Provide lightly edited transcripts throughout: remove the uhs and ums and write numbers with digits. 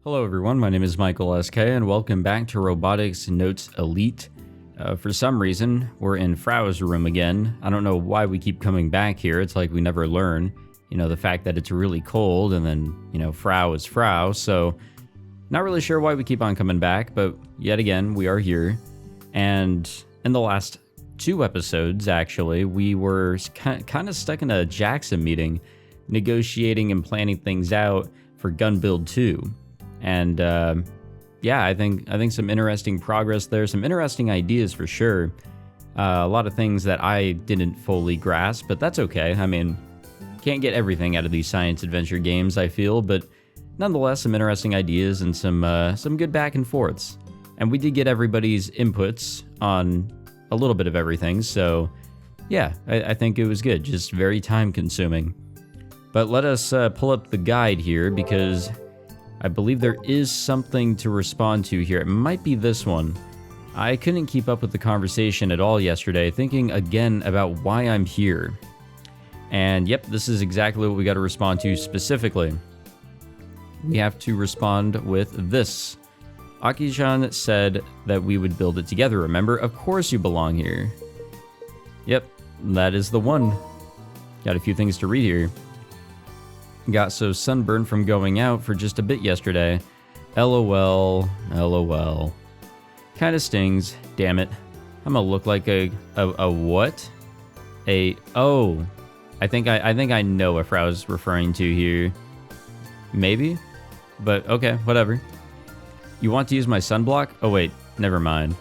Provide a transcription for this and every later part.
Hello everyone, my name is Michael SK and welcome back to Robotics Notes Elite. For some reason, we're in Frau's room again. I don't know why we keep coming back here, it's like we never learn. You know, the fact that it's really cold and then, you know, Frau is Frau, so not really sure why we keep on coming back, but yet again, we are here. And in the last two episodes, actually, we were kind of stuck in a Jackson meeting, negotiating and planning things out for Gun Build 2. And yeah, I think some interesting progress there, some interesting ideas for sure. A lot of things that I didn't fully grasp, but that's okay. I mean, can't get everything out of these science adventure games, I feel, but nonetheless, some interesting ideas and some good back and forths. And we did get everybody's inputs on a little bit of everything, so yeah, I think it was good, just very time consuming. But let us pull up the guide here because I believe there is something to respond to here. It might be this one. I couldn't keep up with the conversation at all yesterday, thinking again about why I'm here. And yep, this is exactly what we got to respond to specifically. We have to respond with this. Aki-chan said that we would build it together, remember? Of course you belong here. Yep, that is the one. Got a few things to read here. Got so sunburned from going out for just a bit yesterday. LOL, LOL. Kinda stings, damn it. I'm gonna look like a what? Oh. I think I know what Frau's referring to here. Maybe? But okay, whatever. You want to use my sunblock? Oh wait, never mind.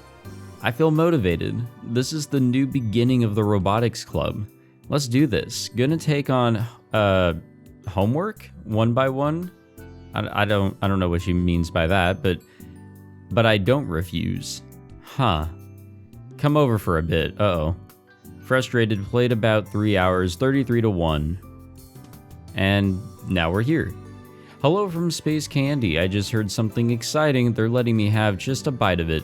I feel motivated. This is the new beginning of the Robotics Club. Let's do this. Gonna take on, homework one by one. I don't know what she means by that, but I don't refuse. Huh. Come over for a bit. Uh-oh. Frustrated, played about 3 hours, 33-1. And now we're here. Hello from Space Candy. I just heard something exciting. They're letting me have just a bite of it.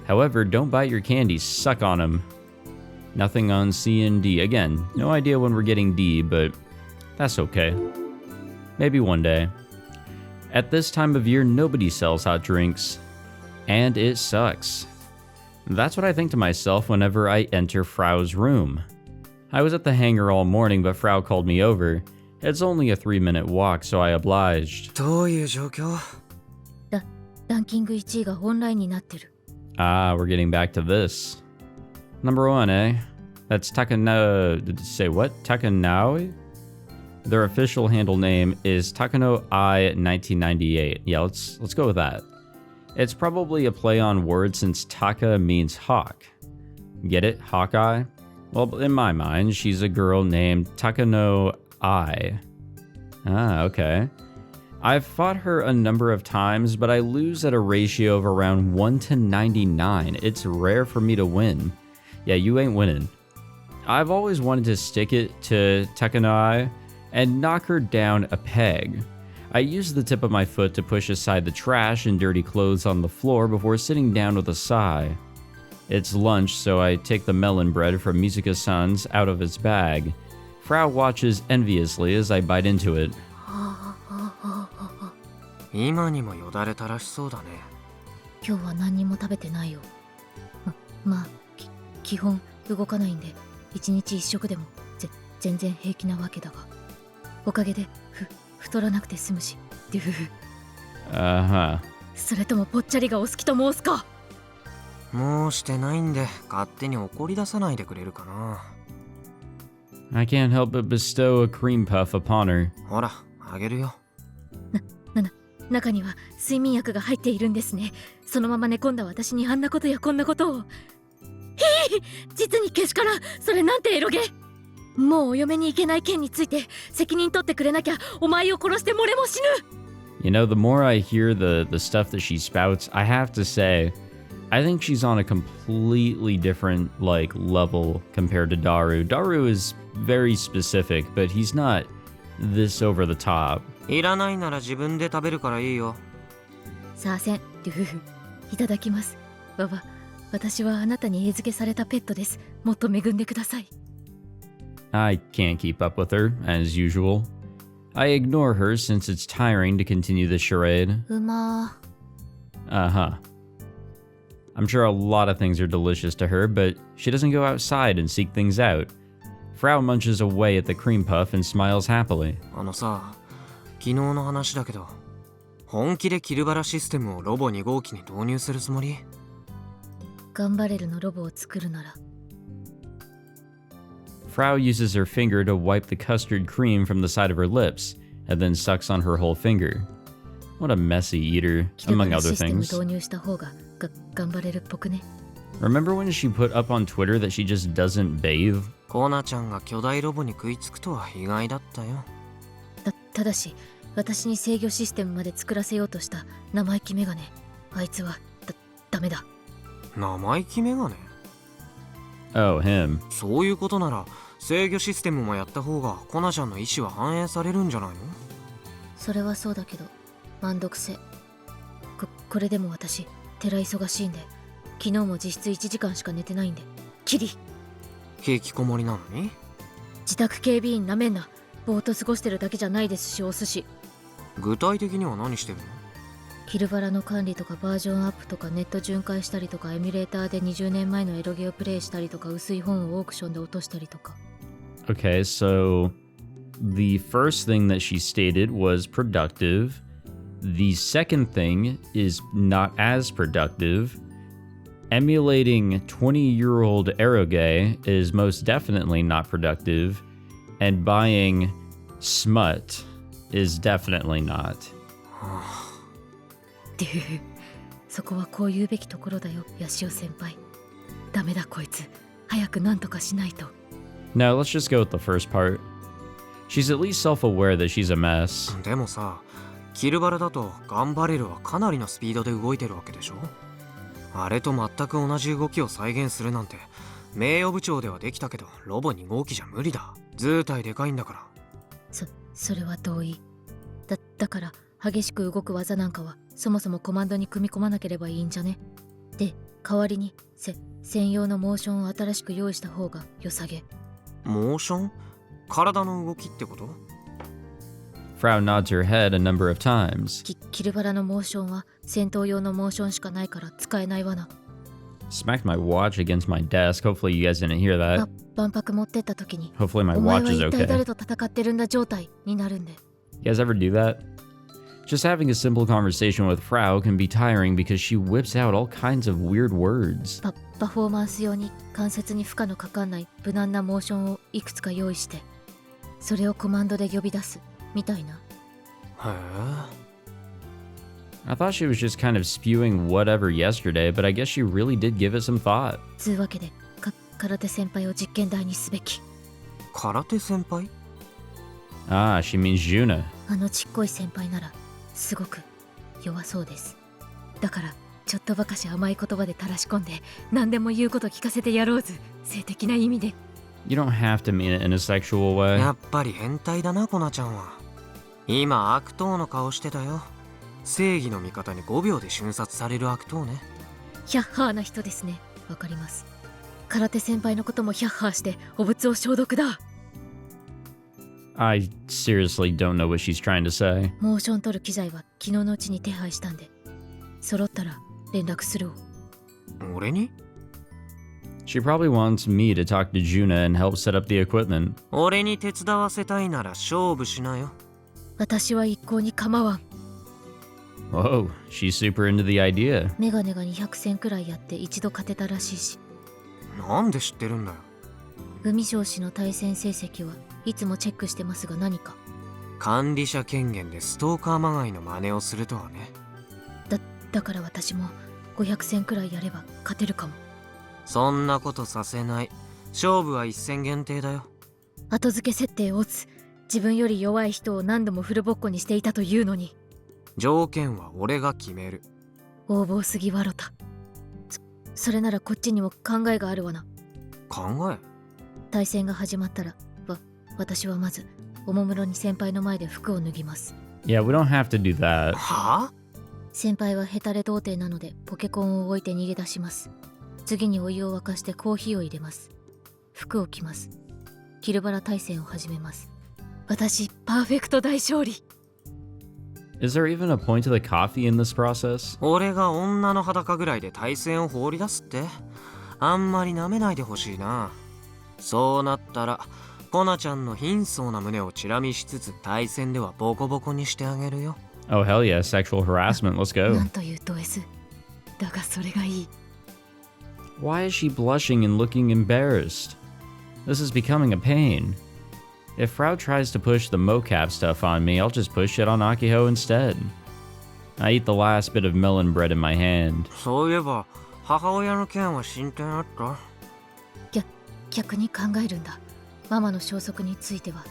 However, don't bite your candy, suck on them. Nothing on C and D. Again, no idea when we're getting D, but that's okay. Maybe one day. At this time of year, nobody sells hot drinks. And it sucks. That's what I think to myself whenever I enter Frau's room. I was at the hangar all morning, but Frau called me over. It's only a 3-minute walk, so I obliged. Ah, we're getting back to this. Number 1, eh? That's Takano... Did you say what? Takanaui? Their official handle name is Takano I 1998. Yeah, let's go with that. It's probably a play on word since Taka means hawk. Get it? Hawkeye? Well, in my mind, she's a girl named Takano I. Ah, okay. I've fought her a number of times, but I lose at a ratio of around 1 to 99. It's rare for me to win. Yeah, you ain't winning. I've always wanted to stick it to Takano I and knock her down a peg. I use the tip of my foot to push aside the trash and dirty clothes on the floor before sitting down with a sigh. It's lunch, so I take the melon bread from Mizuka-san's out of its bag. Frau watches enviously as I bite into it. Uh-huh. I can't help but bestow a cream puff upon her. 中には睡眠薬が入っているんですね。そのまま寝込んだ私にあんなことやこんなことを。実にけしからん。それなんてエロゲ。もうお嫁に行けない件について責任取ってくれなきゃお前を殺して漏れも死ぬ。You know, the more I hear the stuff that she spouts, I have to say, I think she's on a completely different, like, level compared to Daru. Daru is very specific, but he's not this over the top. いらないなら自分で食べるからいいよ。さあせん、ルフフ。いただきます。ババ、私はあなたに餌付けされたペットです。もっと恵んでください。I can't keep up with her, as usual. I ignore her since it's tiring to continue the charade. うま Uh-huh. I'm sure a lot of things are delicious to her, but she doesn't go outside and seek things out. Frau munches away at the cream puff and smiles happily. あのさ、昨日の話だけど、本気でキルバラシステムをロボ2号機に導入するつもり？頑張れるのロボを作るなら Frau uses her finger to wipe the custard cream from the side of her lips, and then sucks on her whole finger. What a messy eater, キルバ among ラ other システム things. 導入した方が頑張れるっぽくね Remember when she put up on Twitter that she just doesn't bathe? コナちゃんが巨大ロボに食いつくとは意外だったよ。ただし私に制御システムまで作らせようとした生意気メガネあいつはダメだ生意気メガネ？ Oh, him. そういうことなら制御システムもやった方がコナちゃんの意思は反映されるんじゃないの？それはそうだけど満足せこれでも私寺忙しいんで昨日も実質1時間しか寝てないんでキリ引きこもりなのに？自宅警備員なめんなぼーっと過ごしてるだけじゃないですしお寿司具体的には何してるの？キルバラの管理とかバージョンアップとかネット巡回したりとかエミュレーターで20年前のエロゲをプレイしたりとか薄い本をオークションで落としたりとか Okay, so the first thing that she stated was productive. The second thing is not as productive. Emulating 20-year-old eroge is most definitely not productive. And buying smut is definitely not. っていうそこはこう言うべきところだよヤシオ先輩ダメだこいつ早く何とかしないと No, let's just go with the first part. She's at least self-aware that she's a mess. でもさ、キルバラだとガンバレルはかなりのスピードで動いてるわけでしょ？あれと全く同じ動きを再現するなんて名誉部長ではできたけどロボ2号機じゃ無理だ。図体でかいんだから。それは同意だから激しく動く技なんかはそもそもコマンドに組み込まなければいいんじゃねで代わりに専用のモーションを新しく用意した方が良さげモーション？体の動きってこと？ Frau nods her head a number of times. キルバラのモーションは戦闘用のモーションしかないから使えないわな Smacked my watch against my desk. Hopefully you guys didn't hear that. 万博持ってった時に Hopefully my お前 watch は is 一体誰 okay. と戦ってるんだ状態になるんで You guys ever do that? Just having a simple conversation with Frau can be tiring because she whips out all kinds of weird words. パフォーマンス用に関節に負荷のかかんない無難なモーションをいくつか用意してそれをコマンドで呼び出すみたいなへえ。I thought she was just kind of spewing whatever yesterday, but I guess she really did give it some thought. つうわけで空手先輩を実験台にすべき空手先輩？ Ah, she means Juna. あのちっこい先輩ならすごく弱そうですだからちょっとばかし甘い言葉で垂らし込んで何でも言うこと聞かせてやろうず性的な意味で You don't have to mean it in a sexual way. やっぱり変態だなコナちゃんは。今悪党の顔してたよ。正義の味方に5秒で瞬殺される悪党ね。ヒャッハーな人ですねわかります空手先輩のこともヒャッハーしてお物を消毒だ I seriously don't know what she's trying to say. モーション取る機材は昨日のうちに手配したんで揃ったら連絡するを俺に？ She probably wants me to talk to Juna and help set up the equipment. 俺に手伝わせたいなら勝負しなよ。私は一向に構わん Whoa, she's super into the idea. メガネが200戦くらいやって一度勝てたらしいしなんで知ってるんだよ。海将士の対戦成績はいつもチェックしてますが何か管理者権限でストーカーまがいの真似をするとはね。だから私も500戦くらいやれば勝てるかもそんなことさせない。勝負は一戦限定だよ。後付け設定を打つ自分より弱い人を何度もフルボッコにしていたというのに条件は俺が決める。横暴すぎわろたそれならこっちにも考えがあるわな考え？対戦が始まったら私はまずおもむろに先輩の前で服を脱ぎます Yeah, we don't have to do that. はあ？先輩はヘタレ童貞なのでポケコンを置いて逃げ出します次にお湯を沸かしてコーヒーを入れます服を着ますキルバラ対戦を始めます私パーフェクト大勝利。 Is there even a point to the coffee in this process? 俺が女の裸ぐらいで対戦を放り出すって、あんまり舐めないでほしいな。そうなったらコナちゃんの貧相な胸をチラ見しつつ対戦ではボコボコにしてあげるよ。 Oh hell yeah, sexual harassment, let's な go. んというド S。 だがそれがいい。 Why is she blushing and looking embarrassed? This is becoming a pain. If Frau tries to push the mocap stuff on me, I'll just push it on Akiho instead. I eat the last bit of melon bread in my hand. そういえば母親の件は進展あった？逆に考えるんだ。ママの消息については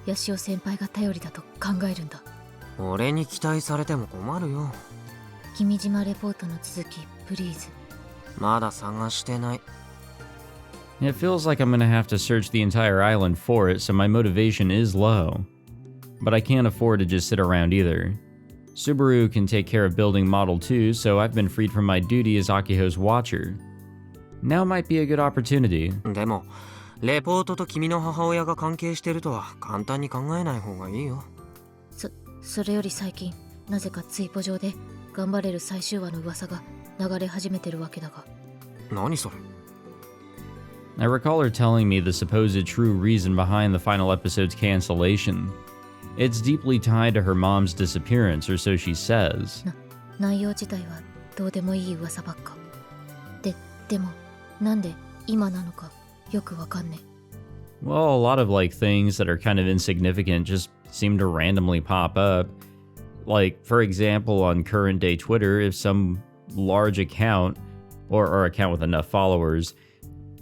ヤシオ先輩が頼りだと考えるんだ。俺に期待されても困るよ。君島レポートの続きプリーズ。まだ探してない。It feels like I'm gonna have to search the entire island for it, so my motivation is low. But I can't afford to just sit around either. Subaru can take care of building Model 2, so I've been freed from my duty as Akiho's watcher. Now might be a good opportunity. でもレポートと君の母親が関係してるとは簡単に考えない方がいいよ。それより最近なぜかツイポ上で頑張れる最終話の噂が流れ始めてるわけだが。何それ？ I recall her telling me the supposed true reason behind the final episode's cancellation. It's deeply tied to her mom's disappearance, or so she says. 内容自体はどうでもいい噂ばっか。でもなんで今なのかよくわかんねえ。 Well, a lot of things that are kind of insignificant just seem to randomly pop up. Like, for example, on current day Twitter, if some large account or account with enough followers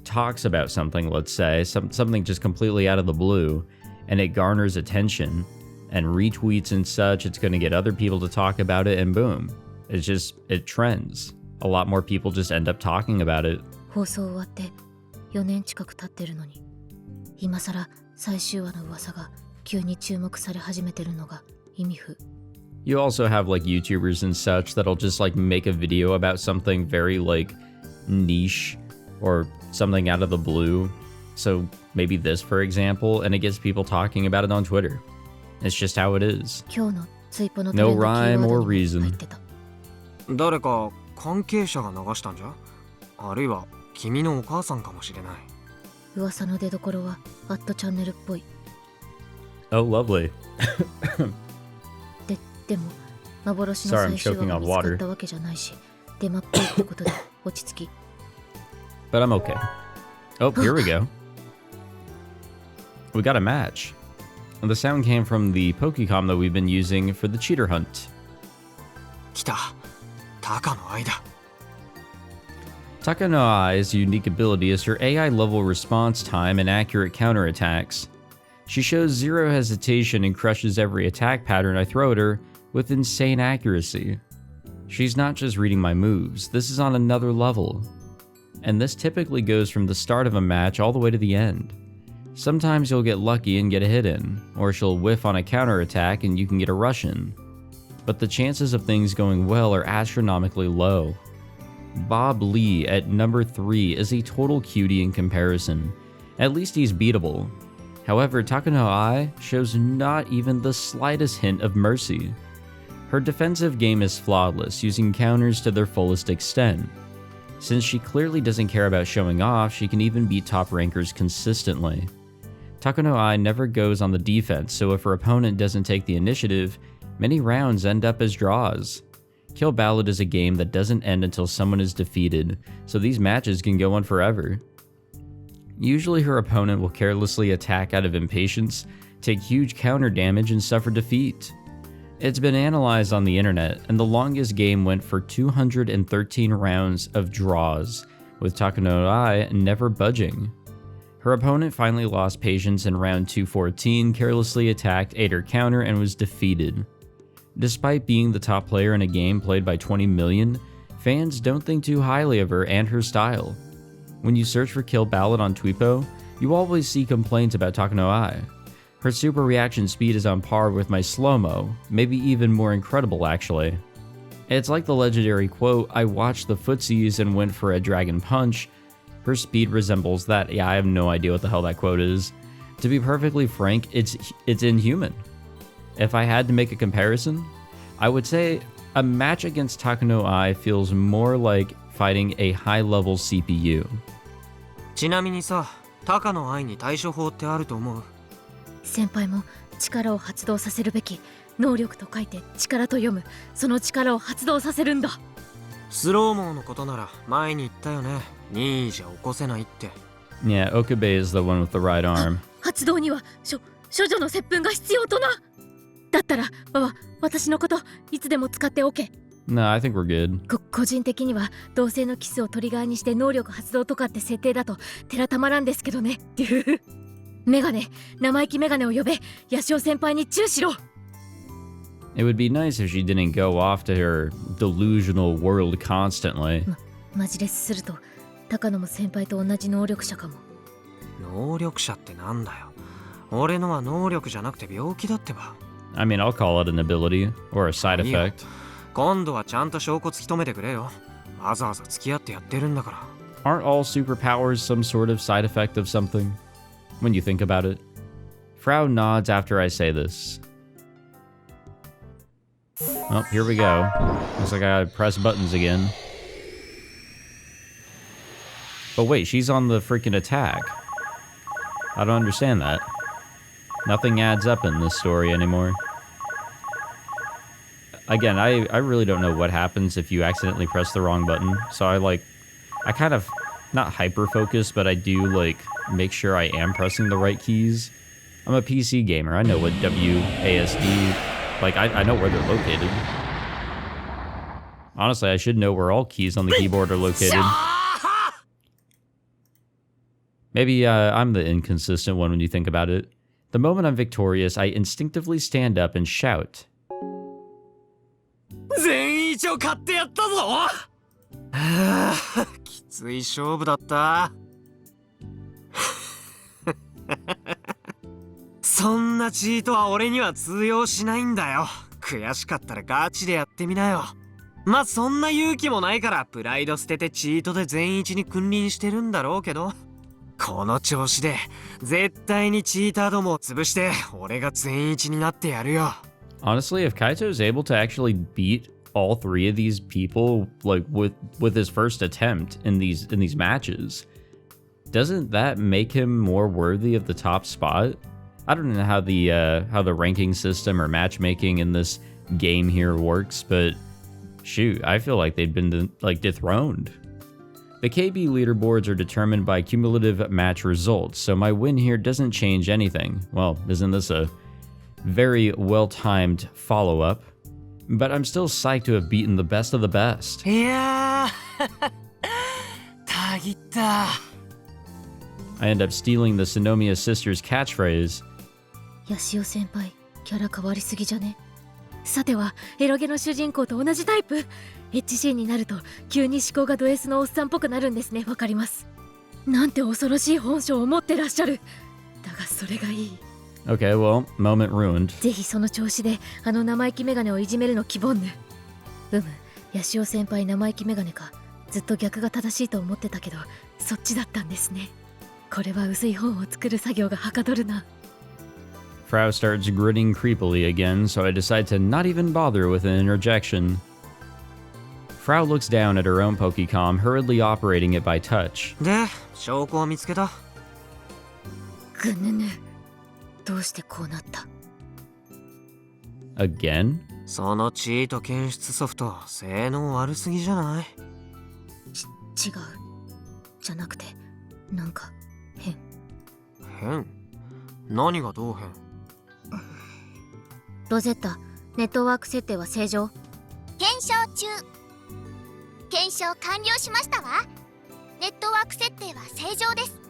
talks about something, let's say, something just completely out of the blue, and it garners attention and retweets and such, it's going to get other people to talk about it, and boom, it trends. A lot more people just end up talking about it. 放送終わって4年近く経ってるのに、今さら最終話の噂が急に注目され始めてるのが意味不。 You also have YouTubers and such that'll just make a video about something very niche or something out of the blue. So maybe this, for example, and it gets people talking about it on Twitter. It's just how it is. 今日のツイポのトレン No ドキーワ rhyme ー or ドにも入 reason. ってた。誰か関係者が流したんじゃ？あるいは君のお母さんかもしれない。噂の出どころはアットチャンネルっぽい。 Oh, lovely. でも幻の Sorry, I'm 最終 choking 話 on が見つか water. ったわけじゃないし、デマっぽいってことで落ち着き。 But I'm okay. Oh, here we go. We got a match. The sound came from the Pokecom that we've been using for the cheater hunt. 来た。高の愛だ。 Taka no Ai's unique ability is her AI level response time and accurate counterattacks. She shows zero hesitation and crushes every attack pattern I throw at her with insane accuracy. She's not just reading my moves, this is on another level. And this typically goes from the start of a match all the way to the end. Sometimes you'll get lucky and get a hit in, or she'll whiff on a counterattack and you can get a rush in. But the chances of things going well are astronomically low. Bob Lee at number 3 is a total cutie in comparison. At least he's beatable. However, Takano Ai shows not even the slightest hint of mercy. Her defensive game is flawless, using counters to their fullest extent. Since she clearly doesn't care about showing off, she can even beat top rankers consistently. Takano Ai never goes on the defense, so if her opponent doesn't take the initiative, many rounds end up as draws. Kill Ballad is a game that doesn't end until someone is defeated, so these matches can go on forever. Usually her opponent will carelessly attack out of impatience, take huge counter damage, and suffer defeat. It's been analyzed on the internet, and the longest game went for 213 rounds of draws, with Takano Ai never budging. Her opponent finally lost patience in round 214, carelessly attacked, ate her counter, and was defeated. Despite being the top player in a game played by 20 million, fans don't think too highly of her and her style. When you search for Kill Ballad on Twipo, you always see complaints about Takano Ai. Her super reaction speed is on par with my slow-mo, maybe even more incredible actually. It's like the legendary quote, "I watched the footsies and went for a dragon punch." Her speed resembles that. Yeah, I have no idea what the hell that quote is. To be perfectly frank, it's inhuman. If I had to make a comparison, I would say a match against Takuno Ai feels more like fighting a high-level CPU. ちなみにさ、高野愛に対処法ってあると思う？先輩も力を発動させるべき。能力と書いて力と読む。その力を発動させるんだ。スローモーのことなら前に言ったよね。任意じゃ起こせないって。Yeah, Okabe is the one with the right arm. 発動には処女の接吻が必要とな。だったら私のこといつでも使っておけ。No, I think we're good. 個人的には同性のキスをトリガーにして能力発動とかって設定だと寺たまらんですけどね。メガネ、生意気メガネを呼べ。ヤシオ先輩に注視しろ。It would be nice if she didn't go off to her delusional world constantly. マジレスすると高野も先輩と同じ能力者かも。能力者ってなんだよ。俺のは能力じゃなくて病気だってば。I mean, I'll call it an ability or a side effect. 今度はちゃんと証拠突き止めてくれよ。わざわざ付き合ってやってるんだから。Aren't all superpowers some sort of side effect of something? When you think about it. Frau nods after I say this. Oh, here we go. Looks like I gotta press buttons again. But wait, she's on the freaking attack. I don't understand that. Nothing adds up in this story anymore. Again, I really don't know what happens if you accidentally press the wrong button. So I kind of, not hyper-focus, but I do, make sure I am pressing the right keys. I'm a PC gamer. I know what WASD, I know where they're located. Honestly, I should know where all keys on the keyboard are located. Maybe I'm the inconsistent one when you think about it. The moment I'm victorious, I instinctively stand up and shout. 全員一応買ってやったぞ。きつい勝負だった。そんなチートは俺には通用しないんだよ。悔しかったらガチでやってみなよ。まあそんな勇気もないからプライド捨ててチートで全一に君臨してるんだろうけど、この調子で絶対にチーターどもを潰して俺が全一になってやるよ。Honestly, if Kaito is able to actually beat all three of these people, with his first attempt in these matches, doesn't that make him more worthy of the top spot? I don't know how the ranking system or matchmaking in this game here works, but shoot, I feel like they've been dethroned. The KB leaderboards are determined by cumulative match results, so my win here doesn't change anything. Well, isn't this a very well-timed follow-up? But I'm still psyched to have beaten the best of the best. いやー、たぎった。I end up stealing the Senomiya sisters' catchphrase. ヤシオ先輩、キャラ変わりすぎじゃね。さては、エロゲの主人公と同じタイプ。HC になると急に思考がド S のおっさんっぽくなるんですね。わかります。なんて恐ろしい本性を持ってらっしゃる。だがそれがいい。Okay, well, moment ruined. ぜひその調子であの生意気メガネをいじめるの希望ぬ。ヤシオ先輩生意気メガネか。ずっと逆が正しいと思ってたけど、そっちだったんですね。これは薄い本を作る作業がはかどるな。Frau starts grinning creepily again, so I decide to not even bother with an interjection. Frau looks down at her own Pokecom, hurriedly operating it by touch. で、証拠を見つけた？ぐぬぬ。どうしてこうなった？ Again? そのチート検出ソフト、性能悪すぎじゃない？違う。じゃなくて、なんか変。変？何がどう変？ロゼッタ、ネットワーク設定は正常？検証中。検証完了しましたわ。ネットワーク設定は正常です。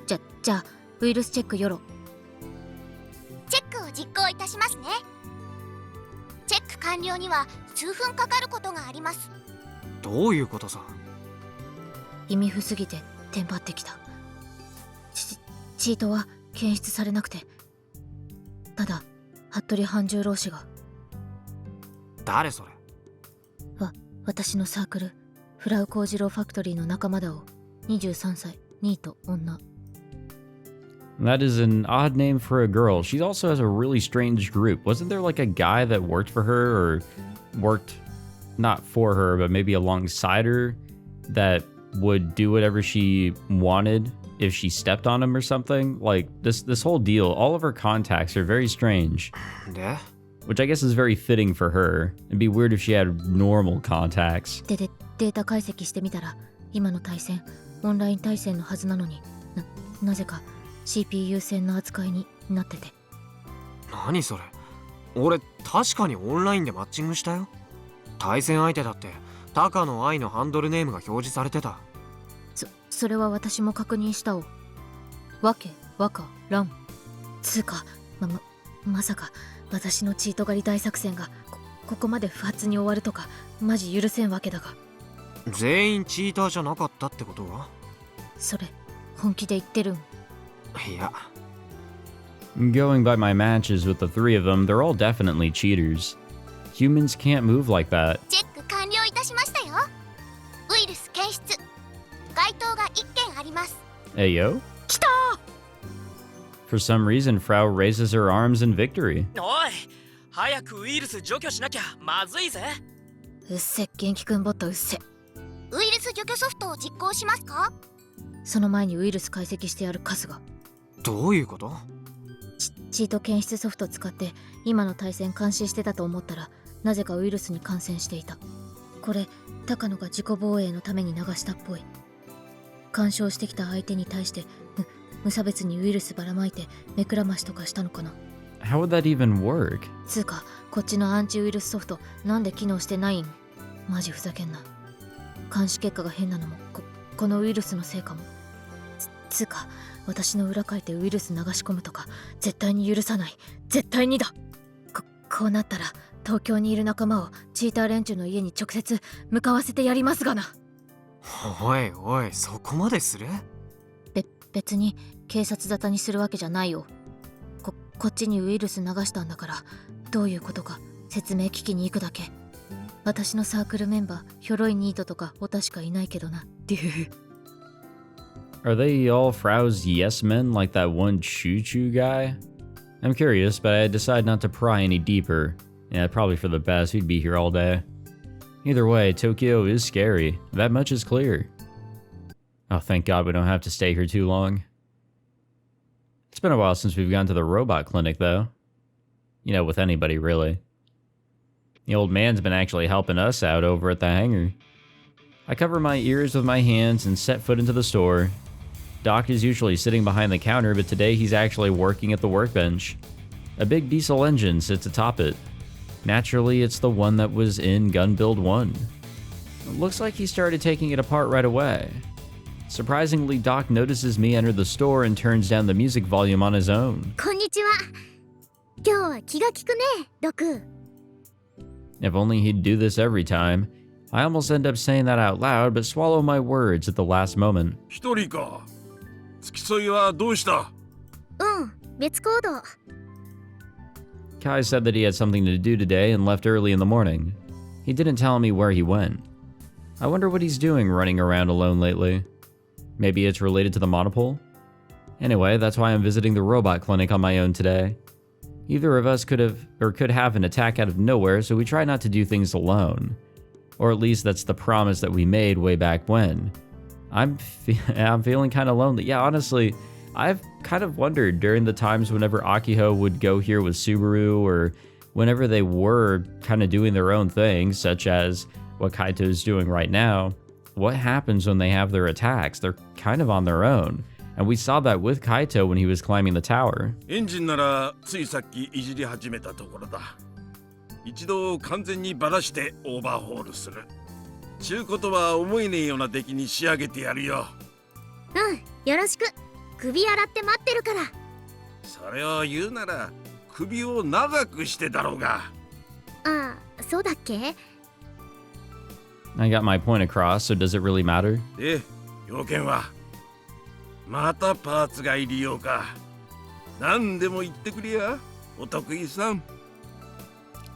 じゃあウイルスチェックよろ。チェックを実行いたしますね。チェック完了には数分かかることがあります。どういうことさ？意味不すぎてテンパってきた。チートは検出されなくて、ただ服部半十郎氏が。誰それ？私のサークルフラウ工次郎ファクトリーの仲間だを。23歳ニート女。That is an odd name for a girl. She also has a really strange group. Wasn't there like a guy that worked for her, or worked not for her, but maybe alongside her, that would do whatever she wanted if she stepped on him or something? Like this whole deal, all of her contacts are very strange. De? Which I guess is very fitting for her. It'd be weird if she had normal contacts. データ解析してみたら、今の対戦、オンライン対戦のはずなのに、なぜか CPU 戦の扱いになってて。何それ？俺確かにオンラインでマッチングしたよ。対戦相手だって高野愛のハンドルネームが表示されてた。それは私も確認したお。わけわからん。つうか、まさか私のチート狩り大作戦がここまで不発に終わるとかマジ許せんわけだが。全員チーターじゃなかったってことは？それ本気で言ってるん？いや。Going by my matches with the three of them, they're all definitely cheaters. Humans can't move like that. チェック完了いたしましたよ。ウイルス検出。該当が1件あります。Ayo? 来たー！ For some reason, Frau raises her arms in victory. おい、早くウイルス除去しなきゃまずいぜ。うっせ、元気くんボットうっせ。ウイルス除去ソフトを実行しますか？その前にウイルス解析してやるカスが。どういうこと？チート検出ソフト使って今の対戦監視してたと思ったら、なぜかウイルスに感染していた。これ高野が自己防衛のために流したっぽい。干渉してきた相手に対して無差別にウイルスばらまいて目くらましとかしたのかな。 How would that even work? つうか、こっちのアンチウイルスソフトなんで機能してないん？マジふざけんな。監視結果が変なのもこのウイルスのせいかも。つうか、私の裏書いてウイルス流し込むとか絶対に許さない。絶対にだ。こうなったら東京にいる仲間をチーター連中の家に直接向かわせてやりますがな。おいおい、そこまでする？別に警察沙汰にするわけじゃないよ。こっちにウイルス流したんだから、どういうことか説明聞きに行くだけ。私のサークルメンバーヒョロイニートとかオタしかいないけどな。Are they all Frau's yes men like that one choo-choo guy? I'm curious, but I decide not to pry any deeper. Yeah, probably for the best. We'd be here all day. Either way, Tokyo is scary. That much is clear. Oh, thank God we don't have to stay here too long. It's been a while since we've gone to the robot clinic, though. You know, with anybody, really. The old man's been actually helping us out over at the hangar. I cover my ears with my hands and set foot into the store. Doc is usually sitting behind the counter, but today he's actually working at the workbench. A big diesel engine sits atop it. Naturally, it's the one that was in Gun Build 1. It looks like he started taking it apart right away. Surprisingly, Doc notices me enter the store and turns down the music volume on his own. こんにちは。今日は気が利くね、ドク。 If only he'd do this every time. I almost end up saying that out loud, but swallow my words at the last moment. 一人か。付き添いはどうした？うん、別行動。 Kai said that he had something to do today and left early in the morning. He didn't tell me where he went. I wonder what he's doing running around alone lately. Maybe it's related to the monopole? Anyway, that's why I'm visiting the robot clinic on my own today. Either of us could have an attack out of nowhere, so we try not to do things alone. Or at least that's the promise that we made way back when. I'm feeling kind of lonely. Yeah, honestly, I've kind of wondered during the times whenever Akiho would go here with Subaru, or whenever they were kind of doing their own things, such as what Kaito's doing right now, what happens when they have their attacks? They're kind of on their own. And we saw that with Kaito when he was climbing the tower. エンジンならついさっきいじり始めたところだ。一度完全にばらしてオーバーホールする。ちゅうことは思えねえような出来に仕上げてやるよ。うん、よろしく。首洗って待ってるから。それを言うなら首を長くしてだろうが。ああ、そうだっけ？ I got my point across, so does it really matter? で、要件はまたパーツが入りようか。何でも言ってくれや、お得意さん。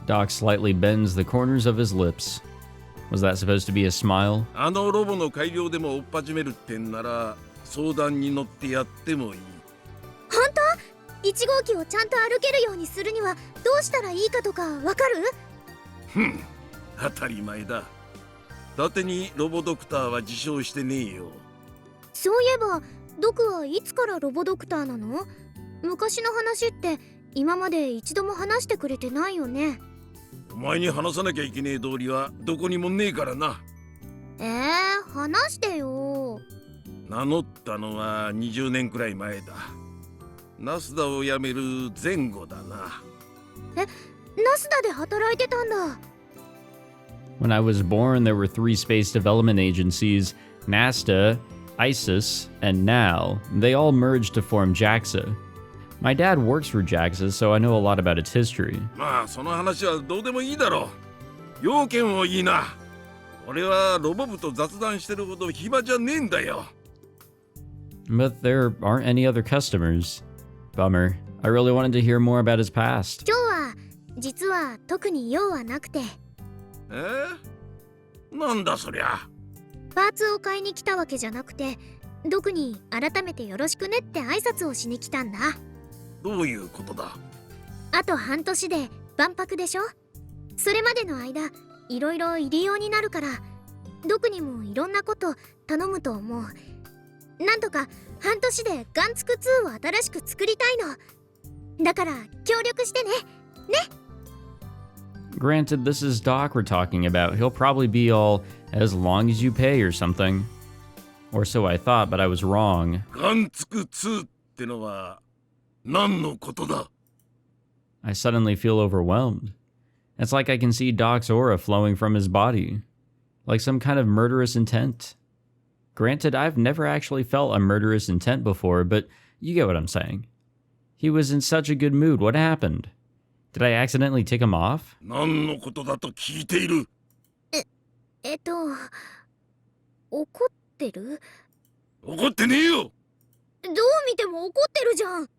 Doc slightly bends the corners of his lips. Was that supposed to be a smile? あのロボの改良でも追っ始めるってんなら相談に乗ってやってもいい。本1号機をちゃんと歩けるようにするにはどうしたらいいかとかわかる？当たり前だ。伊達にロボドクターは自称してねえよ。そういえばドクはいつからロボドクターなの？昔の話って今まで一度も話してくれてないよね。お前に話さなきゃいけねえ道理はどこにもねえからな。話してよ。名乗ったのは20年くらい前だ。ナスダを辞める前後だな。ナスダで働いてたんだ。When I was born, there were 3 space development agencies: NASA, ISIS, and NAL. They all merged to form JAXA. My dad works for JAXA, so I know a lot about its history. まあその話はどうでもいいだろう。要件をいいな。俺はロボ部と雑談してるほど暇じゃねえんだよ。But there aren't any other customers. Bummer. I really wanted to hear more about his past. 今日は実は特に用はなくて、なんだそりゃ。パーツを買いに来たわけじゃなくて、ドクに改めてよろしくねって挨拶をしに来たんだ。どういうことだ？あと半年で万博でしょ。それまでの間いろいろ入り用になるから、ドクにもいろんなこと頼むと思う。なんとか半年でガンツク2を新しく作りたいの。だから協力してね。Granted, this is Doc we're talking about. He'll probably be all, as long as you pay or something. Or so I thought, but I was wrong. ガンツク2ってのは何のことだ？ I suddenly feel overwhelmed. It's like I can see Doc's aura flowing from his body. Like some kind of murderous intent. Granted, I've never actually felt a murderous intent before, but you get what I'm saying. He was in such a good mood. What happened? Did I accidentally tick him off? 何のことだと聞いている。怒ってる？怒ってねえよ。どう見ても怒ってるじゃん。う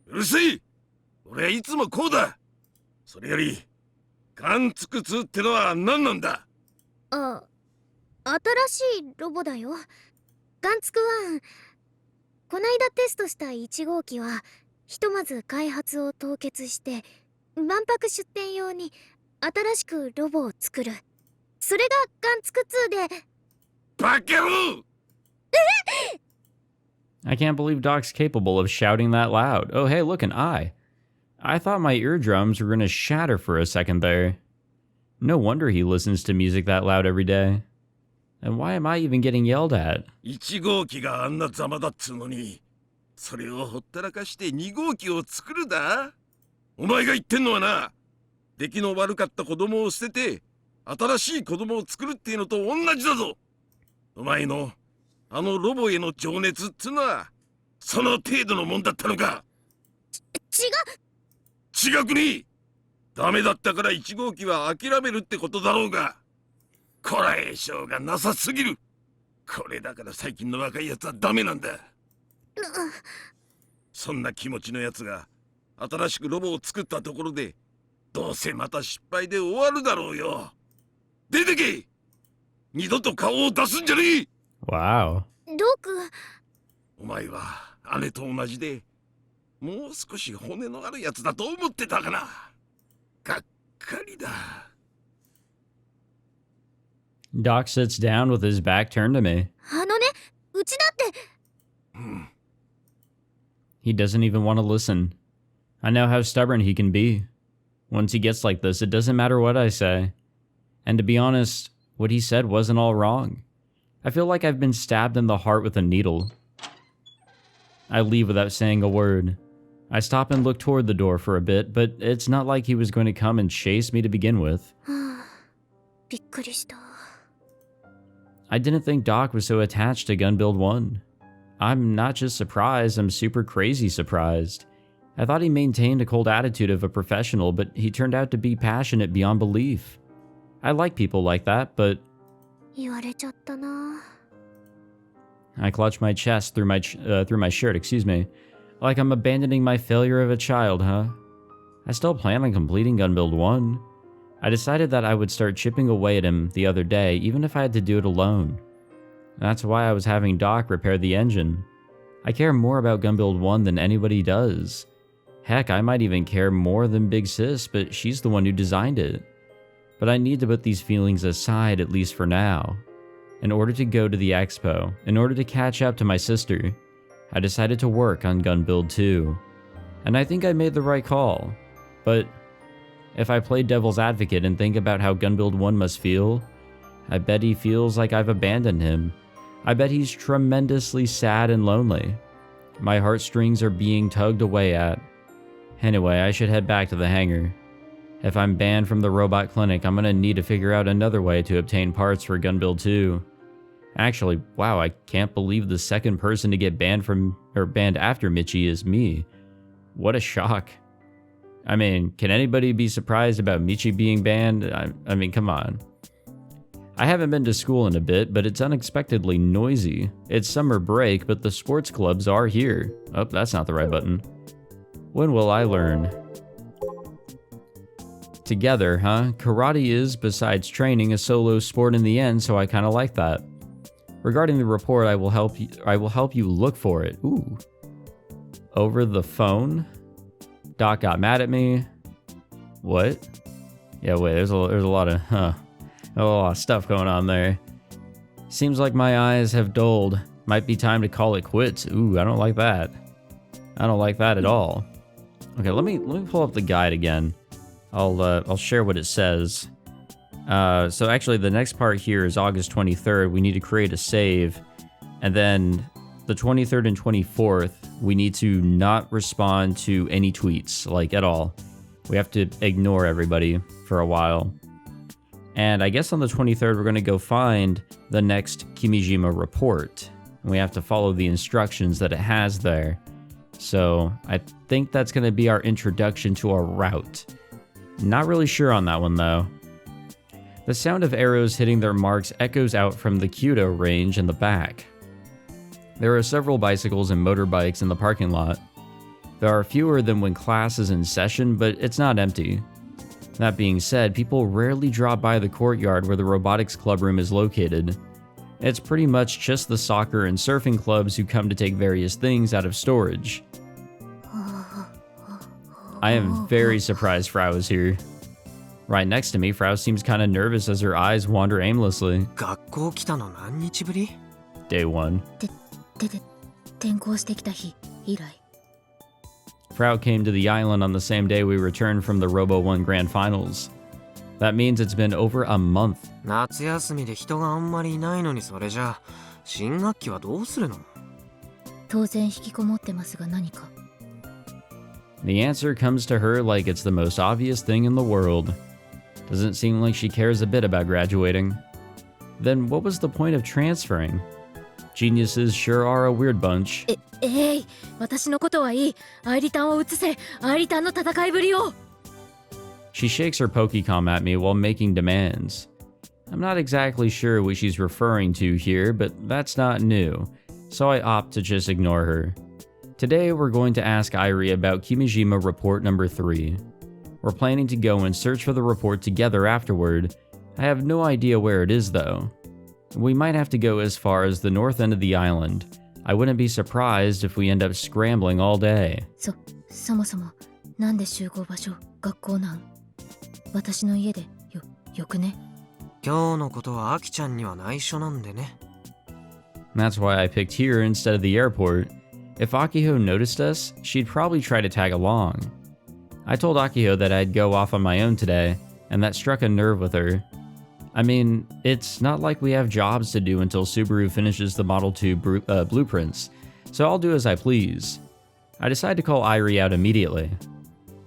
るせえ。俺はいつもこうだ。それよりガンツク2ってのは何なんだ？新しいロボだよ。ガンツク1。こないだテストした1号機はひとまず開発を凍結して万博出展用に新しくロボを作る。それがガンツク2で。バカ野郎！ I can't believe Doc's capable of shouting that loud. Oh, hey, look, an eye. I thought my eardrums were going to shatter for a second there. No wonder he listens to music that loud every day. And why am I even getting yelled at? 1号機があんなざまだっつうのに、それをほったらかして2号機を作るだ？お前が言ってんのはな、出来の悪かった子供を捨てて新しい子供を作るっていうのと同じだぞ。お前のあのロボへの情熱っつうのはその程度のもんだったのか？違くねえ。ダメだったから1号機は諦めるってことだろうが、こらえ性がなさすぎる。これだから最近の若いやつはダメなんだ。そんな気持ちのやつが新しくロボを作ったところでどうせまた失敗で終わるだろうよ。出てけ！二度と顔を出すんじゃねえ！ Wow. ドク。お前は姉と同じでもう少し骨のあるやつだと思ってたかな。がっかりだ。Doc sits down with his back turned to me. うちだって。He doesn't even want to listen. I know how stubborn he can be. Once he gets like this, it doesn't matter what I say. And to be honest, what he said wasn't all wrong. I feel like I've been stabbed in the heart with a needle. I leave without saying a word. I stop and look toward the door for a bit, but it's not like he was going to come and chase me to begin with. びっくりした。I didn't think Doc was so attached to Gun Build 1. I'm not just surprised, I'm super crazy surprised. I thought he maintained a cold attitude of a professional, but he turned out to be passionate beyond belief. I like people like that, but... 言われちゃったな。I clutch my chest through my shirt, like I'm abandoning my failure of a child, huh? I still plan on completing Gun Build 1. I decided that I would start chipping away at him the other day, even if I had to do it alone. That's why I was having Doc repair the engine. I care more about Gun Build 1 than anybody does. Heck, I might even care more than Big Sis, but she's the one who designed it. But I need to put these feelings aside, at least for now. In order to go to the expo, in order to catch up to my sister, I decided to work on Gun Build 2. And I think I made the right call. But if I play devil's advocate and think about how Gun Build 1 must feel, I bet he feels like I've abandoned him. I bet he's tremendously sad and lonely. My heartstrings are being tugged away at. Anyway, I should head back to the hangar. If I'm banned from the robot clinic, I'm gonna need to figure out another way to obtain parts for Gun Build 2. Actually, wow, I can't believe the second person to get banned after Michi is me. What a shock. I mean, can anybody be surprised about Michi being banned? I mean, come on. I haven't been to school in a bit, but it's unexpectedly noisy. It's summer break, but the sports clubs are here. Oh, that's not the right button. When will I learn? Together, huh? Karate is, besides training, a solo sport in the end, so I kind of like that. Regarding the report, I will help you look for it. Ooh. Over the phone? Doc got mad at me. What? Yeah, wait, there's a lot of stuff going on there. Seems like my eyes have dulled. Might be time to call it quits. Ooh, I don't like that. I don't like that at all. Okay, let me pull up the guide again. I'll share what it says. So actually the next part here is August 23rd. We need to create a save. And then the 23rd and 24th, we need to not respond to any tweets, like at all. We have to ignore everybody for a while. And I guess on the 23rd, we're going to go find the next Kimijima Report. And we have to follow the instructions that it has there. So I think that's going to be our introduction to our route. Not really sure on that one though. The sound of arrows hitting their marks echoes out from the Kyoto range in the back. There are several bicycles and motorbikes in the parking lot. There are fewer than when class is in session, but it's not empty. That being said, people rarely drop by the courtyard where the Robotics Club room is located. It's pretty much just the soccer and surfing clubs who come to take various things out of storage. I am very surprised Frau is here. Right next to me, Frau seems kind of nervous as her eyes wander aimlessly. 学校来たの何日ぶり? Day 1. 転校してきた日以来。Frau came to the island on the same day we returned from the Robo 1 Grand Finals. That means it's been over a month. 夏休みで人があんまりいないのにそれじゃ新学期はどうするの? 当然引きこもってますが何か。The answer comes to her like it's the most obvious thing in the world. Doesn't seem like she cares a bit about graduating. Then what was the point of transferring? Geniuses sure are a weird bunch. 私のことはいい。アイリタンを移せ。アイリタンの戦いぶりを。She shakes her Pokecom at me while making demands. I'm not exactly sure what she's referring to here, but that's not new, so I opt to just ignore her. Today we're going to ask Irie about Kimijima Report number 3. We're planning to go and search for the report together afterward. I have no idea where it is though. We might have to go as far as the north end of the island. I wouldn't be surprised if we end up scrambling all day. そもそもなんで集合場所学校なん？私の家でよくね？今日のことはアキちゃんには内緒なんでね。That's why I picked here instead of the airport. If Akiho noticed us, she'd probably try to tag along. I told Akiho that I'd go off on my own today, and that struck a nerve with her. I mean, it's not like we have jobs to do until Subaru finishes the Model 2 blueprints, so I'll do as I please. I decide to call Irie out immediately.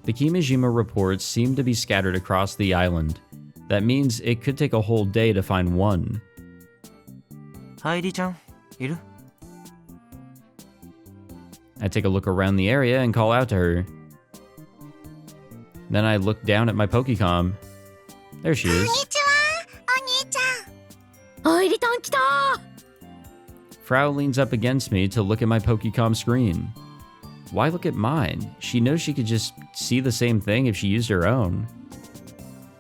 The Kimijima reports seem to be scattered across the island. That means it could take a whole day to find one. ハイリちゃん、いる? I take a look around the area and call out to her. Then I look down at my Pokecom. There she is. アイリタン来たー! Frau leans up against me to look at my Pokecom screen. Why look at mine? She knows she could just see the same thing if she used her own.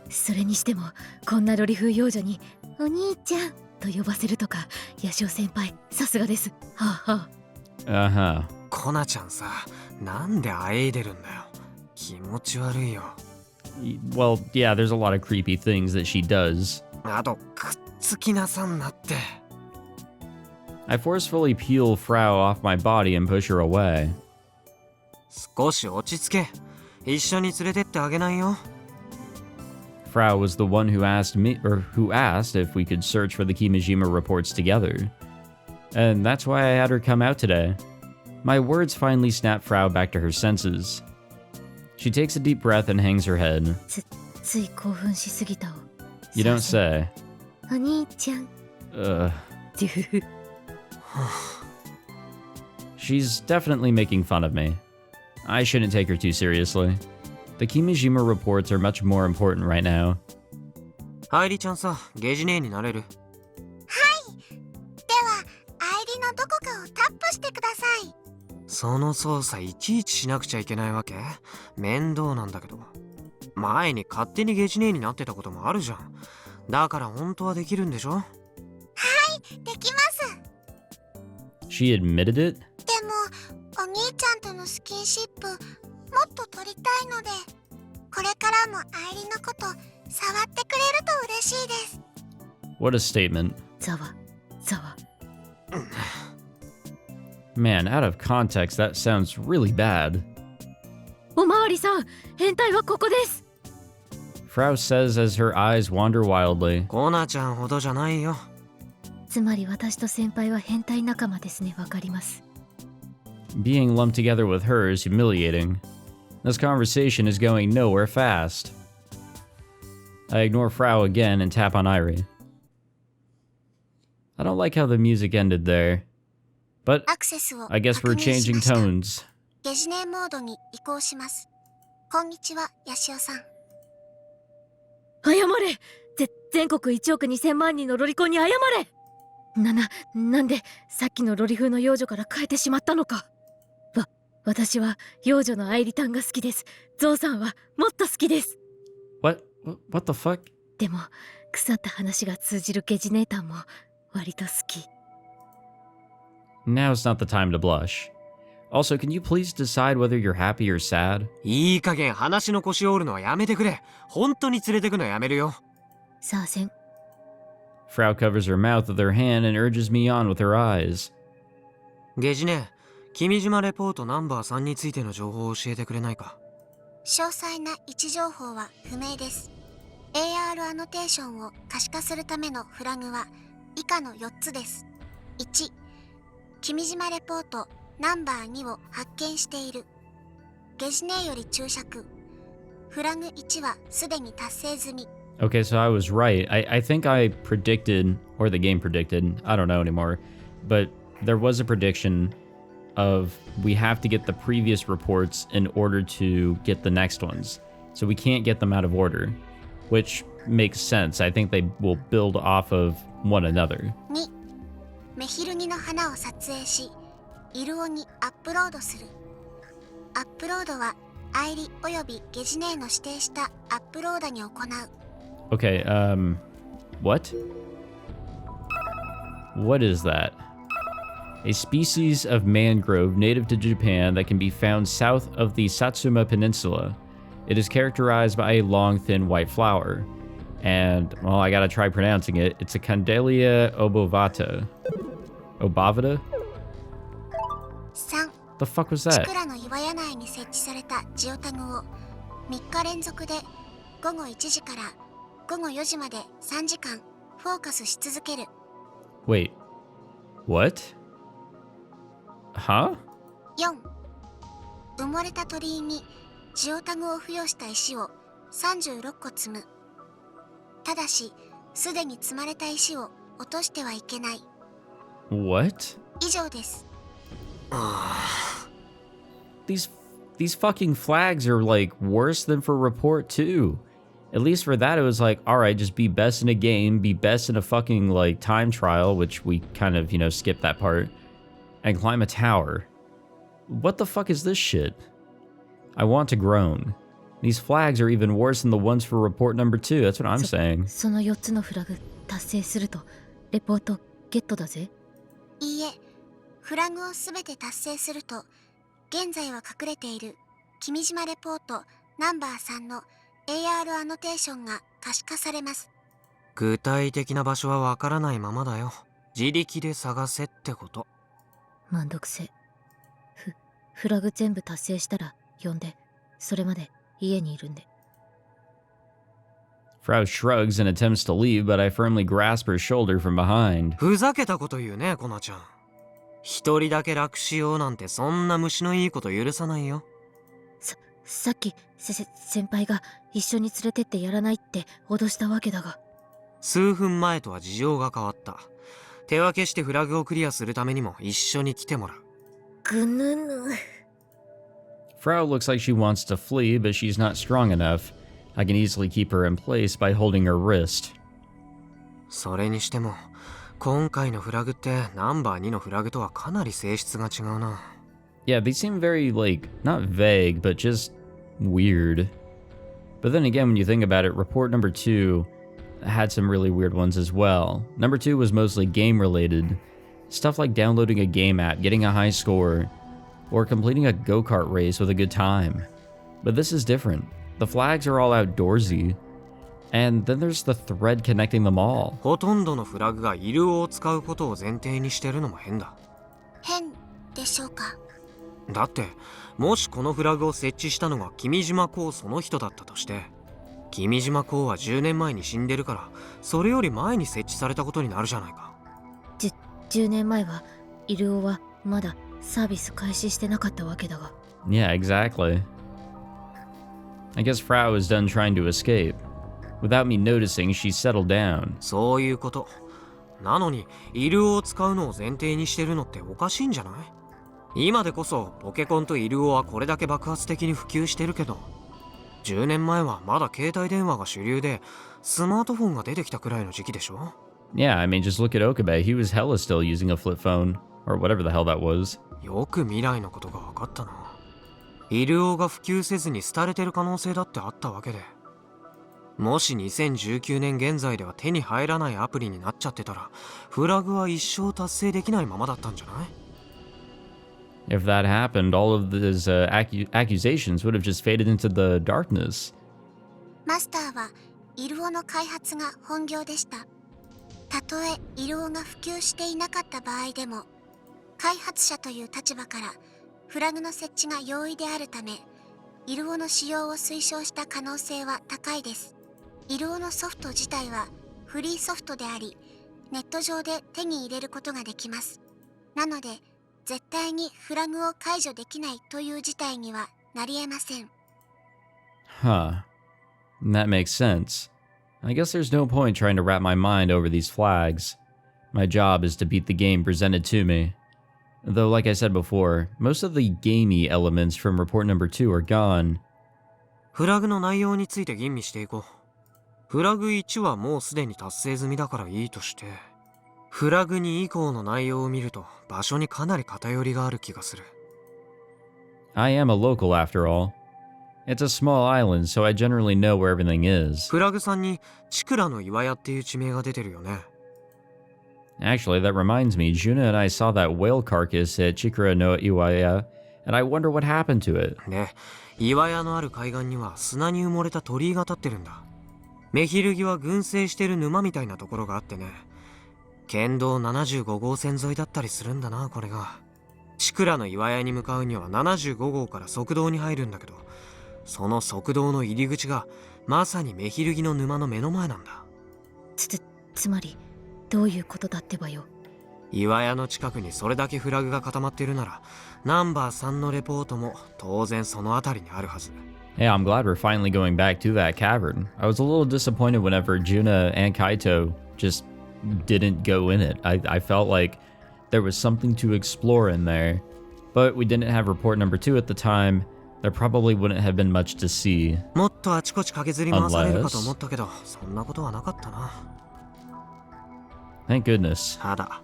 それにしてもこんなロリ風幼女にお兄ちゃんと呼ばせるとか、ヤシオ先輩さすがです。はあはあ。Uh-huh. コナちゃんさ、なんであえいでるんだよ。気持ち悪いよ。 Well, yeah, there's a lot of creepy things that she does. あとくっつきなさんなって。 I forcefully peel Frau off my body and push her away. 少し落ち着け。一緒に連れてってあげないよ。 Frau was the one who asked if we could search for the Kimijima reports together. And that's why I had her come out today. My words finally snap Frau back to her senses. She takes a deep breath and hangs her head. つい興奮しすぎたを。 You don't say. お兄ちゃん。 She's definitely making fun of me. I shouldn't take her too seriously. The Kimijima reports are much more important right now. 愛梨ちゃんさ、ゲジ姉になれる？では愛梨のどこかをタップしてください。その操作いちいちしなくちゃいけないわけ？面倒なんだけど。前に勝手にゲジ姉になってたこともあるじゃん。だから本当はできるんでしょ？はい、できます。 She admitted it? でもお兄ちゃんとのスキンシップもっと取りたいので、これからも愛梨のこと触ってくれると嬉しいです。 What a statement. ざわざわ。 Man, out of context, that sounds really bad. おまわりさん、変態はここです。 Frau says as her eyes wander wildly. コナちゃんほどじゃないよ。つまり私と先輩は変態仲間ですね。わかります。 Being lumped together with her is humiliating. This conversation is going nowhere fast. I ignore Frau again and tap on Irie. I don't like how the music ended there. But アクセスを I guess we're 確認し changing ました。 tones. ゲジネモードに移行します。こんにちは、ヤシオさん。謝れ。全国1億2000万人のロリコンに謝れ。なんでさっきのロリ風の幼女から変えてしまったのか。私は幼女の愛梨タンが好きです。ゾウさんはもっと好きです。 What the fuck? でも腐った話が通じるゲジネータンも割と好き。 Now's not the time to blush. Also, can you please decide whether you're happy or sad? いい加減話の腰を折るのはやめてくれ。本当に連れてくのやめるよ。さあせん。 Frau covers her mouth with her hand and urges me on with her eyes. ゲジ姉、君島レポートナンバー3についての情報を教えてくれないか？詳細な位置情報は不明です。AR アノテーションを可視化するためのフラグは以下の4つです。1、君島レポートナンバー2を発見している。ゲジネより注釈。フラグ1はすでに達成済み。 Okay, so I was right. I think I predicted, or the game predicted, I don't know anymore, but there was a prediction of we have to get the previous reports in order to get the next ones. So we can't get them out of order, which makes sense. I think they will build off of one another. 2、メヒルギの花を撮影し、イルオにアップロードする。アップロードは愛梨およびゲジネの指定したアップローダに行う。 Okay, what? What is that? A species of mangrove native to Japan that can be found south of the Satsuma Peninsula. It is characterized by a long, thin white flower. And, well, I gotta try pronouncing it. It's a Candelia obovata. Obovata? 3、 The fuck was チ that? クラの岩柳に設置されたジオタグを3日連続で午後1時から午後4時まで3時間フォーカスし続ける。 Wait. What? Huh? 4、埋もれた鳥居にジオタグを付与した石を36個積む。ただし、すでに積まれた石を落としてはいけない。 What? 以上です。 These fucking flags are like worse than for report 2. At least for that it was like, all right, just be best in a game, be best in a fucking like time trial, which we kind of, skipped that part, and climb a tower. What the fuck is this shit? I want to groan. These flags are even worse than the ones for report number 2. That's what I'm saying. その4つのフラグ達成するとレポートゲットだぜ。いいえ、フラグをすべて達成すると、現在は隠れている君島レポートナンバー3の AR アノテーションが可視化されます。具体的な場所はわからないままだよ。自力で探せってこと。めんどくせ。フラグ全部達成したら呼んで。それまで家にいるんで。Frau shrugs and attempts to leave, but I firmly grasp her shoulder from behind. ふざけたこと言うね、コナちゃん。一人だけ楽しようなんてそんな虫のいいこと許さないよ。さっき先輩が一緒に連れてってやらないって脅したわけだが。数分前とは事情が変わった。手分けしてフラグをクリアするためにも一緒に来てもらう。ぐぬぬ。Frau looks like she wants to flee, but she's not strong enough. I can easily keep her in place by holding her wrist. それにしても、今回のフラグってナンバー2のフラグとはかなり性質が違うな。Yeah, they seem very, not vague, but just weird. But then again, when you think about it, report number 2 had some really weird ones as well. Number 2 was mostly game-related. Stuff like downloading a game app, getting a high score, or completing a go-kart race with a good time. But this is different. The flags are all outdoorsy. And then there's the thread connecting them all. ほとんどのフラグがイルオを使うことを前提にしてるのも変だ。変でしょうか。だって、もしこのフラグを設置したのが君島光その人だったとして、君島光は10年前に死んでるから、それより前に設置されたことになるじゃないか。10年前はイルオはまだサービス開始してなかったわけだが。Yeah, exactly. I guess Frau is done trying to escape. Without me noticing, she settled down. そういうこと。なのに、イルオを使うのを前提にしてるのっておかしいんじゃない？今でこそポケコンとイルオはこれだけ爆発的に普及してるけど、10年前はまだ携帯電話が主流で、スマートフォンが出てきたくらいの時期でしょ？ Yeah, I mean, just look at Okabe. He was hella still using a flip phone. Or whatever the hell that was. よく未来のことが分かったな。イルオが普及せずに廃れてる可能性だってあったわけで。もし2019年現在では手に入らないアプリになっちゃってたら、フラグは一生達成できないままだったんじゃない？ If that happened, all of these accusations would have just faded into the darkness. マスターはイルオの開発が本業でした。たとえイルオが普及していなかった場合でも、開発者という立場からフラグの設置が容易であるため、イルオの使用を推奨した可能性は高いです。イルオのソフト自体はフリーソフトであり、ネット上で手に入れることができます。なので、絶対にフラグを解除できないという事態にはなり得ません。Huh. That makes sense. I guess there's no point trying to wrap my mind over these flags. My job is to beat the game presented to me. Though, like I said before, most of the gamey elements from report number 2 are gone. フラグの内容について吟味していこう。フラグ1はもうすでに達成済みだからいいとして、フラグ2以降の内容を見ると場所にかなり偏りがある気がする。I am a local after all. It's a small island, so I generally know where everything is. フラグ3にチクラの岩屋っていう地名が出てるよね。Actually, that reminds me, Juna and I saw that whale carcass at Chikura no Iwaya, and I wonder what happened to it. で、岩屋のある海岸には砂に埋もれた鳥居が立ってるんだ。メヒルギは群生してる沼みたいなところがあってね。県道75号線沿いだったりするんだな、これが。チクラの岩屋に向かうには75号から側道に入るんだけど、その側道の入り口がまさにメヒルギの沼の目の前なんだ。つまりどういうことだってばよ。岩屋の近くにそれだけフラグが固まってるなら、ナンバー3のレポートも当然その辺りにあるはず。Yeah, I'm glad we're finally going back to that cavern. I was a little disappointed whenever Juna and Kaito just didn't go in it. I felt like there was something to explore in there, but we didn't have report number 2 at the time. There probably wouldn't have been much to see. もっとあちこち駆けずり回されるかと思ったけど、そんなことはなかったな。Thank goodness. ただ、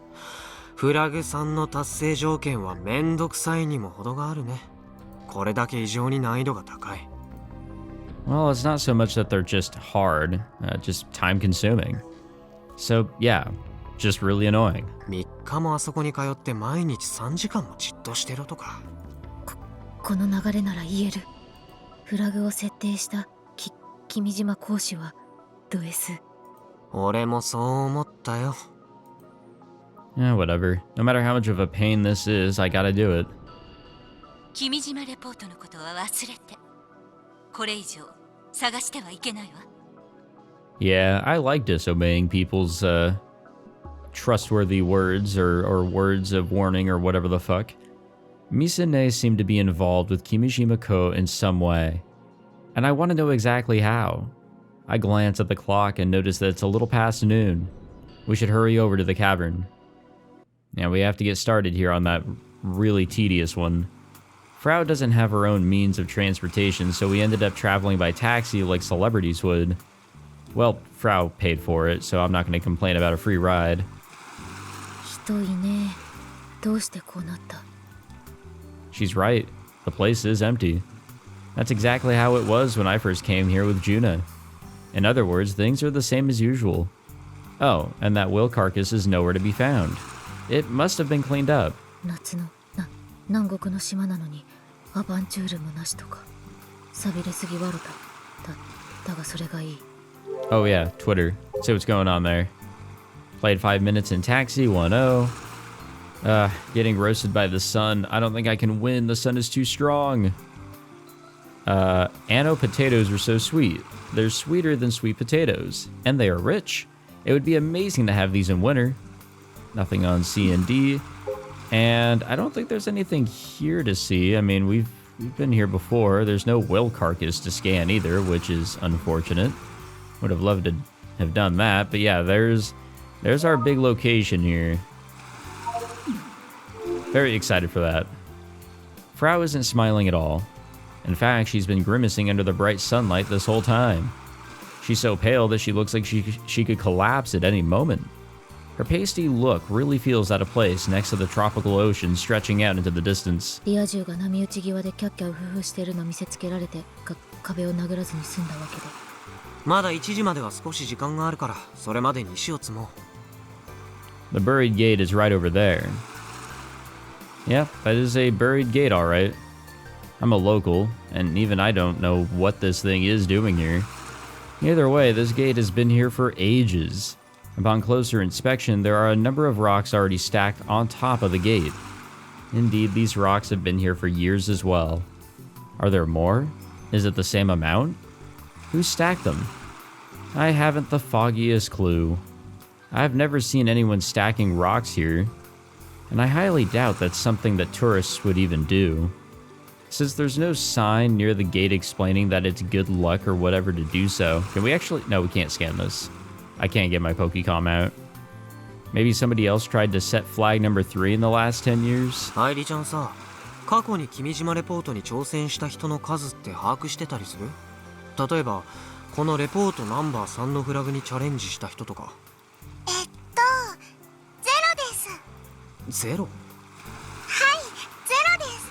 フラグ3の達成条件はめんどくさいにも程があるね。これだけ異常に難易度が高い。Well, it's not so much that they're just hard, just time consuming. So, yeah, just really annoying. 3日もあそこに通って毎日3時間もじっとしてろとか。この流れなら言える。フラグを設定した君島講師はド S。 俺もそう思ったよ。Yeah, whatever. No matter how much of a pain this is, I gotta do it. 君島レポートのことは忘れて。これ以上探してはいけないわ。Yeah, I like disobeying people's trustworthy words or words of warning or whatever the fuck. Misane seemed to be involved with Kimijima-ko in some way, and I want to know exactly how. I glance at the clock and notice that it's a little past noon. We should hurry over to the cavern. Yeah, we have to get started here on that really tedious one. Frau doesn't have her own means of transportation, so we ended up traveling by taxi like celebrities would. Well, Frau paid for it, so I'm not going to complain about a free ride. 人いねえ。どうしてこうなった？ She's right. The place is empty. That's exactly how it was when I first came here with Juna. In other words, things are the same as usual. Oh, and that will carcass is nowhere to be found. It must have been cleaned up. 夏の南国の島なのにアバンチュールもなしとか。寂れすぎわろた。だがそれがいい。 Oh yeah, Twitter. See what's going on there. Played 5 minutes in Taxi, 1-0. Getting roasted by the sun. I don't think I can win. The sun is too strong. Anno potatoes are so sweet. They're sweeter than sweet potatoes. And they are rich. It would be amazing to have these in winter. Nothing on C and D. And I don't think there's anything here to see. I mean, we've been here before. There's no will carcass to scan either, which is unfortunate. Would have loved to have done that. But yeah, there's our big location here. Very excited for that. Frau isn't smiling at all. In fact, she's been grimacing under the bright sunlight this whole time. She's so pale that she looks like she could collapse at any moment. Her pasty look really feels out of place next to the tropical ocean stretching out into the distance. リア充が波打ち際でキャッキャウフフしてるの見せつけられて壁を殴らずに済んだわけで。まだ1時までは少し時間があるから、それまでに石を積もう。 The buried gate is right over there. Yep, that is a buried gate, alright. I'm a local, and even I don't know what this thing is doing here. Either way, this gate has been here for ages. Upon closer inspection, there are a number of rocks already stacked on top of the gate. Indeed, these rocks have been here for years as well. Are there more? Is it the same amount? Who stacked them? I haven't the foggiest clue. I've never seen anyone stacking rocks here, and I highly doubt that's something that tourists would even do. Since there's no sign near the gate explaining that it's good luck or whatever to do so, can we actually... No, we can't scan this. I can't get my Pokecom out. Maybe somebody else tried to set flag number 3 in the last 10 years? 愛理ちゃんさ、過去に君島レポートに挑戦した人の数って把握してたりする？例えば、このレポートナンバー3のフラグにチャレンジした人とか。ゼロです。ゼロ？はい、ゼロです。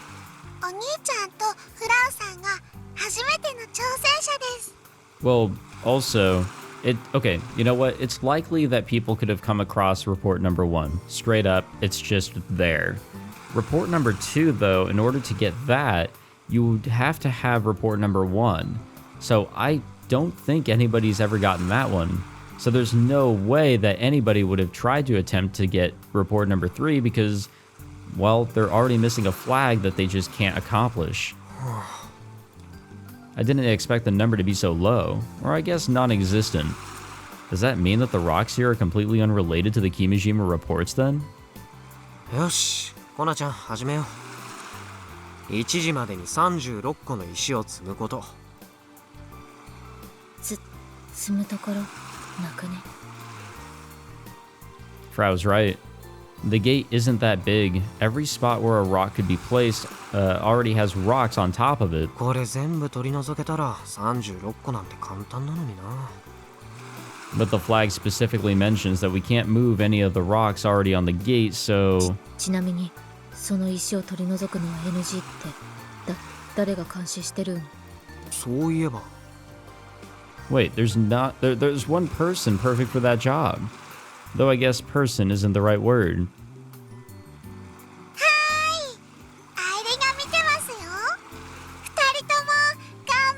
お兄ちゃんとフラウさんが初めての挑戦者です。 Well, also... Okay, you know what? It's likely that people could have come across report number 1. Straight up, it's just there. Report number 2, though, in order to get that, you would have to have report number 1. So I don't think anybody's ever gotten that one. So there's no way that anybody would have tried to attempt to get report number 3 because, well, they're already missing a flag that they just can't accomplish. I didn't expect the number to be so low, or I guess non-existent. Does that mean that the rocks here are completely unrelated to the Kimijima reports then? よし、コナちゃん始めよう。1時までに36個の石を積むこと。積むところなくね。 Frau's right. The gate isn't that big. Every spot where a rock could be placed already has rocks on top of it. これ全部取り除けたら36個なんて簡単なのにな。But the flag specifically mentions that we can't move any of the rocks already on the gate, so... ちなみにその石を取り除くのは NG って誰が監視してるん？そういえば。 Wait, there's one person perfect for that job. Though I guess person isn't the right word. 愛理が見てますよ。2人とも頑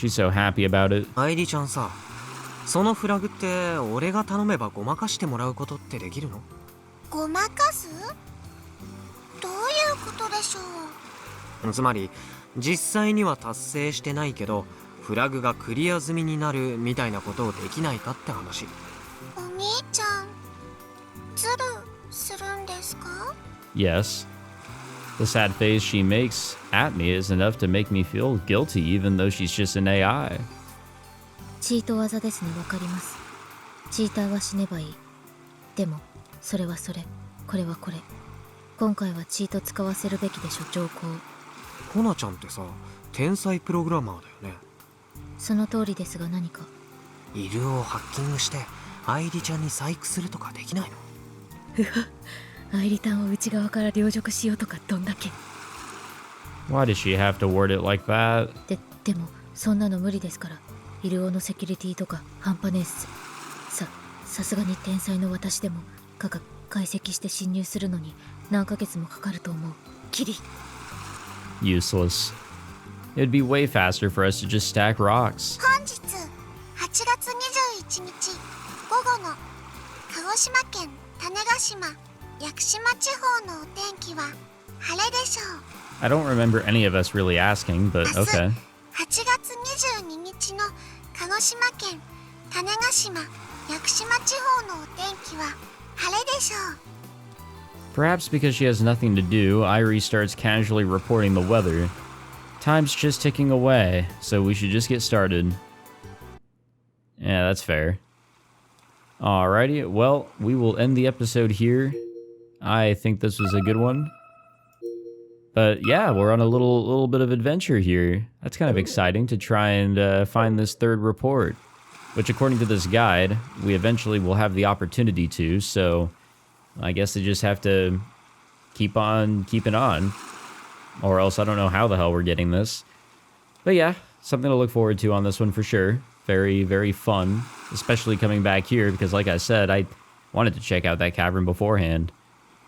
She's so happy about it. 愛梨ちゃんさ、そのフラグって俺が頼めばごまかしてもらうことってできるの？ごまかす？どういうことでしょう？つまり実際には達成してないけどフラグがクリア済みになるみたいなことをできないかって話。お兄ちゃん、ズルするんですか？ Yes. The sad face she makes at me is enough to make me feel guilty even though she's just an AI. チート技ですね、わかります。チーターは死ねばいい。でもそれはそれ、これはこれ。今回はチート使わせるべきでしょ、上皇。コナちゃんってさ、天才プログラマーだよね。その通りですが何か？イルをハッキングして愛梨ちゃんに細工するとかできないの？ふわ、アイリタンを内側から凌辱しようとかどんだけ。 Why does she have to word it like that? でもそんなの無理ですから。イルオのセキュリティとか半端ねえっす。さすがに天才の私でも解析して侵入するのに何ヶ月もかかると思う。キリ。 Useless. It'd be way faster for us to just stack rocks. 本日8月21日午後の鹿児島県種子島屋久島地方のお天気は晴れでしょう。 I don't remember any of us really asking, but 明日 okay. 8月22日の鹿児島県種子島屋久島地方のお天気は晴れでしょう。 Perhaps because she has nothing to do, Irie starts casually reporting the weather. Time's just ticking away, so we should just get started. Yeah, that's fair. Alrighty, well, we will end the episode here. I think this was a good one. But yeah, we're on a little bit of adventure here. That's kind of exciting to try and find this third report, which according to this guide, we eventually will have the opportunity to, so I guess they just have to keep on keeping on, or else I don't know how the hell we're getting this. But yeah, something to look forward to on this one for sure. Very, very fun, especially coming back here because like I said, I wanted to check out that cavern beforehand.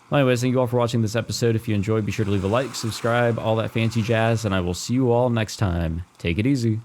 Well, anyways, thank you all for watching this episode. If you enjoyed, be sure to leave a like, subscribe, all that fancy jazz, and I will see you all next time. Take it easy.